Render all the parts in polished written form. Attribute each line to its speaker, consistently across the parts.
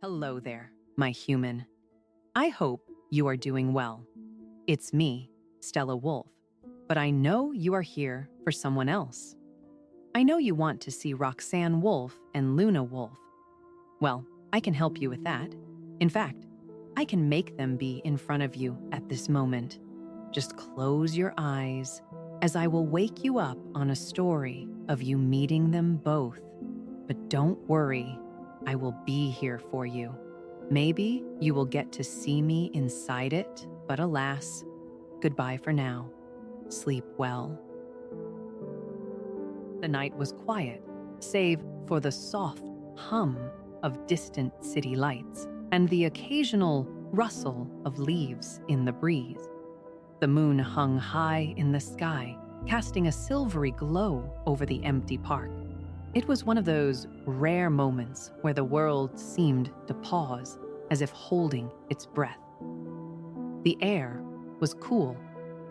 Speaker 1: Hello there, my human. I hope you are doing well. It's me, Stella Wolf, but I know you are here for someone else. I know you want to see Roxanne Wolf and Loona Wolf. Well, I can help you with that. In fact, I can make them be in front of you at this moment. Just close your eyes as I will wake you up on a story of you meeting them both. But don't worry, I will be here for you. Maybe you will get to see me inside it, but alas, goodbye for now. Sleep well. The night was quiet, save for the soft hum of distant city lights and the occasional rustle of leaves in the breeze. The moon hung high in the sky, casting a silvery glow over the empty park. It was one of those rare moments where the world seemed to pause, as if holding its breath. The air was cool,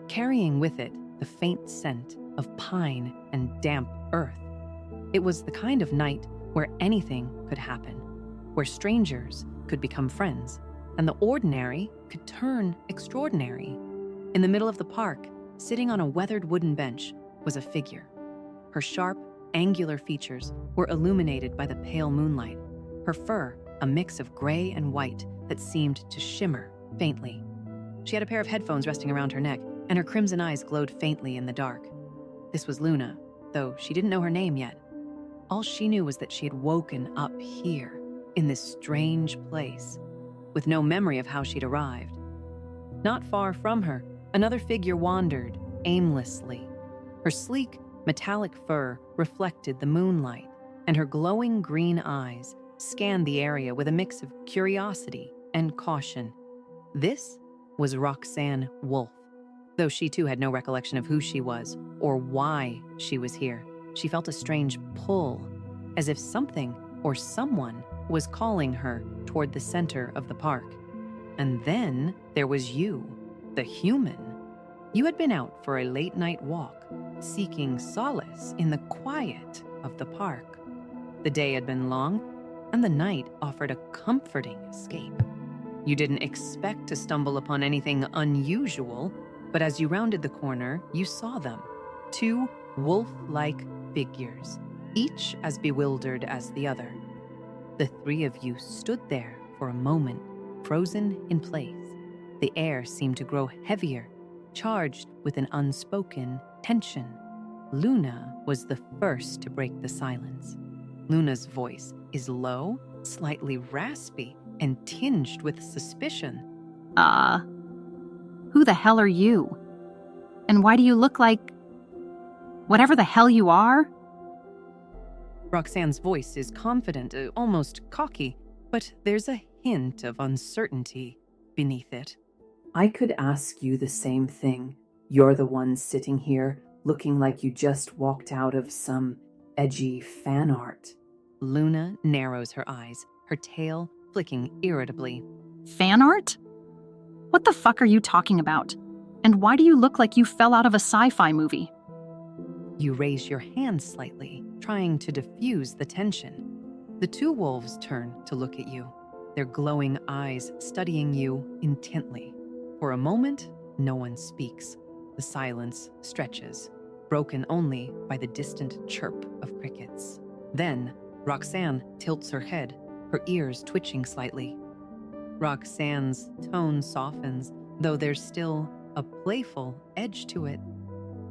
Speaker 1: carrying with it the faint scent of pine and damp earth. It was the kind of night where anything could happen, where strangers could become friends, and the ordinary could turn extraordinary. In the middle of the park, sitting on a weathered wooden bench, was a figure. Her sharp, angular features were illuminated by the pale moonlight, her fur a mix of gray and white that seemed to shimmer faintly. She had a pair of headphones resting around her neck, and her crimson eyes glowed faintly in the dark. This was Loona, though she didn't know her name yet. All she knew was that she had woken up here, in this strange place, with no memory of how she'd arrived. Not far from her, another figure wandered aimlessly. Her sleek, metallic fur reflected the moonlight, and her glowing green eyes scanned the area with a mix of curiosity and caution. This was Roxanne Wolf. Though she too had no recollection of who she was or why she was here, she felt a strange pull, as if something or someone was calling her toward the center of the park. And then there was you, the human. You had been out for a late-night walk, seeking solace in the quiet of the park. The day had been long, and the night offered a comforting escape. You didn't expect to stumble upon anything unusual, but as you rounded the corner, you saw them, two wolf-like figures, each as bewildered as the other. The three of you stood there for a moment, frozen in place. The air seemed to grow heavier, charged with an unspoken tension. Loona was the first to break the silence. Luna's voice is low, slightly raspy, and tinged with suspicion.
Speaker 2: Who the hell are you? And why do you look like whatever the hell you are?
Speaker 1: Roxanne's voice is confident, almost cocky, but there's a hint of uncertainty beneath it.
Speaker 3: I could ask you the same thing. You're the one sitting here looking like you just walked out of some edgy fan art.
Speaker 1: Loona narrows her eyes, her tail flicking irritably.
Speaker 2: Fan art? What the fuck are you talking about? And why do you look like you fell out of a sci-fi movie?
Speaker 1: You raise your hand slightly, trying to diffuse the tension. The two wolves turn to look at you, their glowing eyes studying you intently. For a moment, no one speaks. The silence stretches, broken only by the distant chirp of crickets. Then, Roxanne tilts her head, her ears twitching slightly. Roxanne's tone softens, though there's still a playful edge to it.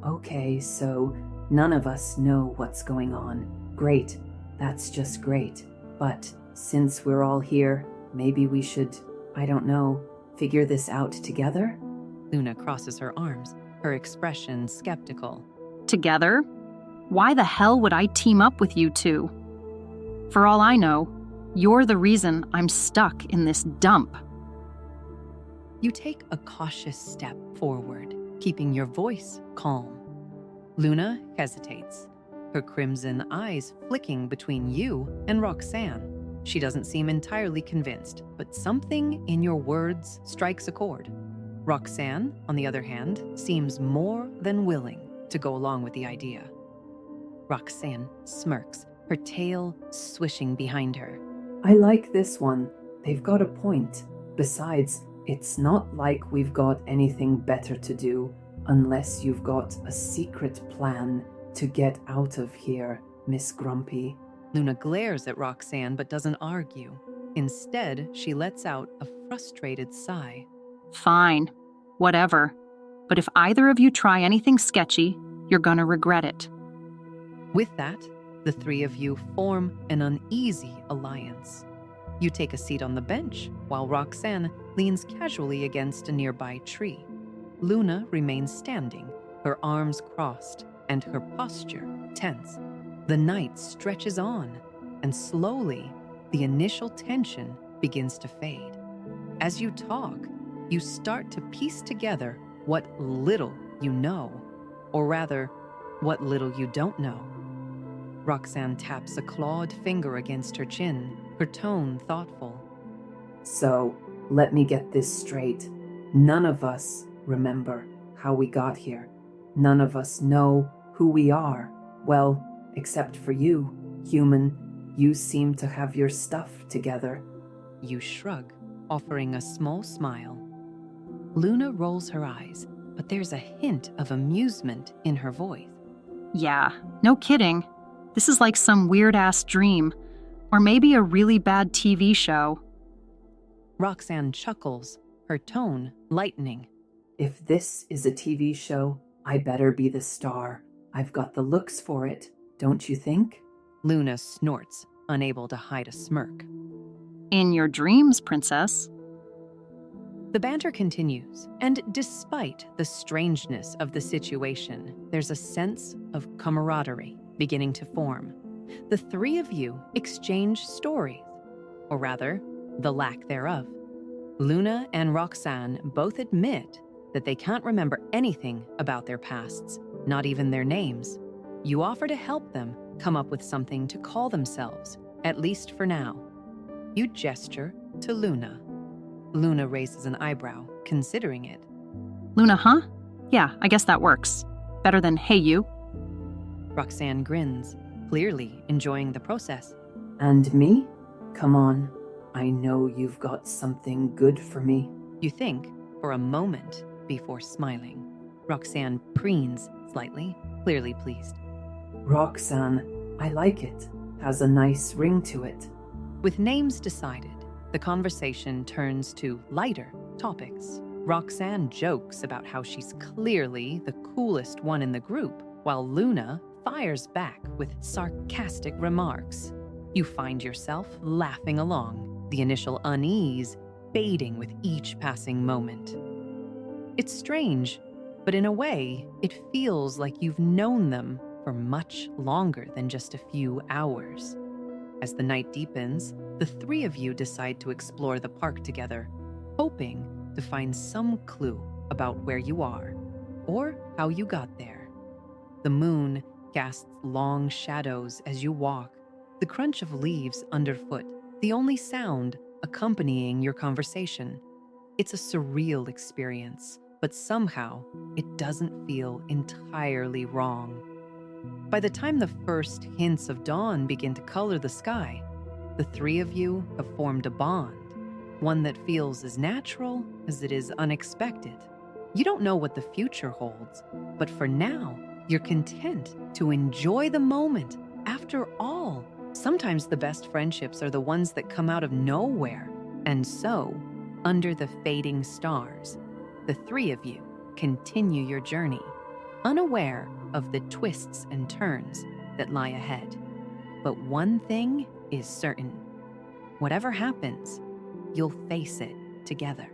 Speaker 3: Okay, so none of us know what's going on. Great, that's just great. But since we're all here, maybe we should, I don't know, figure this out together?
Speaker 1: Loona crosses her arms, her expression skeptical.
Speaker 2: Together? Why the hell would I team up with you two? For all I know, you're the reason I'm stuck in this dump.
Speaker 1: You take a cautious step forward, keeping your voice calm. Loona hesitates, her crimson eyes flicking between you and Roxanne. She doesn't seem entirely convinced, but something in your words strikes a chord. Roxanne, on the other hand, seems more than willing to go along with the idea. Roxanne smirks, her tail swishing behind her.
Speaker 3: I like this one. they've got a point. Besides, it's not like we've got anything better to do unless you've got a secret plan to get out of here, Miss Grumpy.
Speaker 1: Loona glares at Roxanne but doesn't argue. Instead, she lets out a frustrated sigh.
Speaker 2: Fine, whatever. But if either of you try anything sketchy, you're gonna regret it.
Speaker 1: With that, the three of you form an uneasy alliance. You take a seat on the bench while Roxanne leans casually against a nearby tree. Loona remains standing, her arms crossed and her posture tense. The night stretches on, and slowly, the initial tension begins to fade. As you talk, you start to piece together what little you know, or rather, what little you don't know. Roxanne taps a clawed finger against her chin, her tone thoughtful.
Speaker 3: So, let me get this straight. None of us remember how we got here. None of us know who we are. Well, except for you, human. You seem to have your stuff together.
Speaker 1: You shrug, offering a small smile. Loona rolls her eyes, but there's a hint of amusement in her voice.
Speaker 2: Yeah, no kidding. This is like some weird-ass dream. Or maybe a really bad TV show.
Speaker 1: Roxanne chuckles, her tone lightening.
Speaker 3: If this is a TV show, I better be the star. I've got the looks for it, don't you think?
Speaker 1: Loona snorts, unable to hide a smirk.
Speaker 2: In your dreams, princess.
Speaker 1: The banter continues, and despite the strangeness of the situation, there's a sense of camaraderie beginning to form. The three of you exchange stories, or rather, the lack thereof. Loona and Roxanne both admit that they can't remember anything about their pasts, not even their names. You offer to help them come up with something to call themselves, at least for now. You gesture to Loona. Loona raises an eyebrow, considering it.
Speaker 2: Loona, huh? Yeah, I guess that works. Better than hey you.
Speaker 1: Roxanne grins, clearly enjoying the process.
Speaker 3: And me? Come on. I know you've got something good for me.
Speaker 1: You think for a moment before smiling. Roxanne preens slightly, clearly pleased.
Speaker 3: Roxanne, I like it. Has a nice ring to it.
Speaker 1: With names decided, the conversation turns to lighter topics. Roxanne jokes about how she's clearly the coolest one in the group, while Loona fires back with sarcastic remarks. You find yourself laughing along, the initial unease fading with each passing moment. It's strange, but in a way, it feels like you've known them for much longer than just a few hours. As the night deepens, the three of you decide to explore the park together, hoping to find some clue about where you are, or how you got there. The moon casts long shadows as you walk, the crunch of leaves underfoot, the only sound accompanying your conversation. It's a surreal experience, but somehow it doesn't feel entirely wrong. By the time the first hints of dawn begin to color the sky, the three of you have formed a bond, one that feels as natural as it is unexpected. You don't know what the future holds, but for now, you're content to enjoy the moment. After all, sometimes the best friendships are the ones that come out of nowhere. And so, under the fading stars, the three of you continue your journey, unaware of the twists and turns that lie ahead. But one thing is certain. Whatever happens, you'll face it together.